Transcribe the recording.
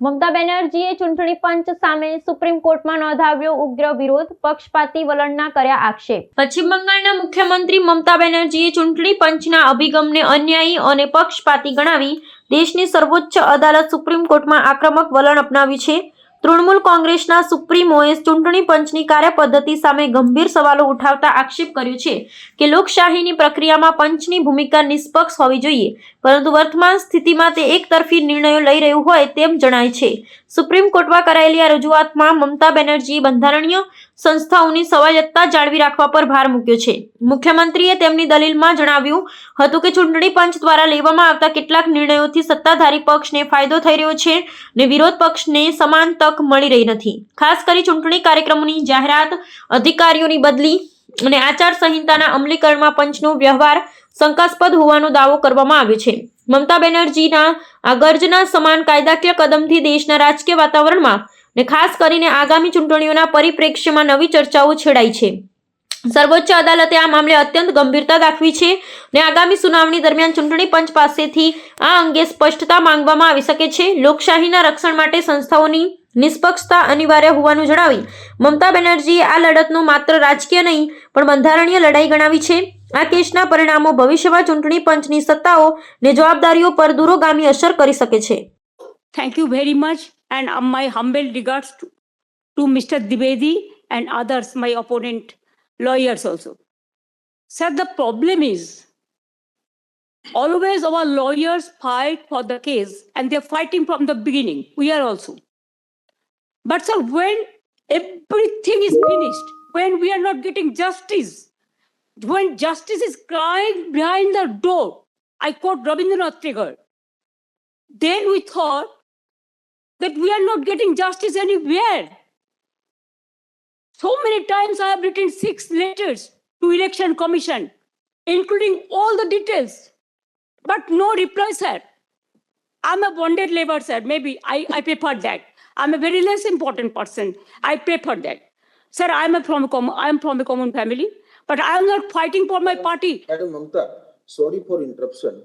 મમતા બેનર્જીએ ચૂંટણી પંચ સામે સુપ્રીમ કોર્ટમાં નોંધાવ્યો ઉગ્ર વિરોધ, પક્ષપાતી વલણના કર્યા આક્ષેપ. પશ્ચિમ બંગાળના મુખ્યમંત્રી મમતા બેનર્જીએ ચૂંટણી પંચના અભિગમને અન્યાયી અને પક્ષપાતી ગણાવી દેશની સર્વોચ્ચ અદાલત સુપ્રીમ કોર્ટમાં આક્રમક વલણ અપનાવ્યું છે. તૃણમૂલ કોંગ્રેસના સુપ્રીમોએ ચૂંટણી પંચની કાર્યપદ્ધતિ સામે ગંભીર સવાલો ઉઠાવતા આક્ષેપ કર્યો છે કે લોકશાહીની પ્રક્રિયામાં પંચની ભૂમિકા નિષ્પક્ષ હોવી જોઈએ, પરંતુ વર્તમાન સ્થિતિમાં તે એકતરફી નિર્ણયો લઈ રહ્યું હોય તેમ જણાય છે. સુપ્રીમ કોર્ટમાં કરાયેલી આ રજૂઆતમાં મમતા બેનર્જીએ બંધારણીય સંસ્થાઓની સ્વાયત્તતા જાળવી રાખવા પર ભાર મૂક્યો છે. મુખ્યમંત્રીએ તેમની દલીલમાં જણાવ્યું હતું કે ચૂંટણી પંચ દ્વારા લેવામાં આવતા કેટલાક નિર્ણયોથી સત્તાધારી પક્ષને ફાયદો થઈ રહ્યો છે અને વિરોધ પક્ષને સમાન તક મળી રહી નથી. ખાસ કરી ચૂંટણી કાર્યક્રમોની જાહેરાત, અધિકારીઓની બદલી અને આચાર સંહિતાના અમલીકરણમાં પંચનો વ્યવહાર શંકાસ્પદ હોવાનો દાવો કરવામાં આવ્યો છે. મમતા બેનર્જીના આ ગર્જના સમાન કાયદાકીય કદમથી દેશના રાજકીય વાતાવરણમાં અને ખાસ કરીને આગામી ચૂંટણીઓના પરિપ્રેક્ષ્યમાં નવી ચર્ચાઓ છેડાઈ છે. સર્વોચ્ચ અદાલતે આ મામલે અત્યંત ગંભીરતા દાખવી છે અને આગામી સુનાવણી દરમિયાન ચૂંટણી પંચ પાસેથી આ અંગે સ્પષ્ટતા માંગવામાં આવી શકે છે. લોકશાહીના રક્ષણ માટે સંસ્થાઓની નિષ્પક્ષતા અનિવાર્ય હોવાનું જણાવી મમતા બેનર્જીએ આ લડતનો માત્ર રાજકીય નહીં પણ બંધારણીય લડાઈ ગણાવી છે. આ કેસના પરિણામો ભવિષ્યમાં ચૂંટણી પંચની સત્તાઓ અને જવાબદારીઓ પર દૂરોગામી અસર કરી શકે છે. Thank you very much, and my humble regards to Mr. Dwivedi and others, my opponent lawyers also. Sir, the problem is always our lawyers fight for the case and they're fighting from the beginning. We are also. But sir, when everything is finished, when we are not getting justice, when justice is crying behind the door, I quote Rabindranath Tagore, then we thought that we are not getting justice anywhere. So many times I have written 6 letters to Election Commission, including all the details, but no reply, sir. I'm a bonded labor, sir. Maybe I prefer that. I'm a very less important person. I prefer that. Sir, I'm from a common family, but I am not fighting for my party. Madam Mamta, sorry for interruption.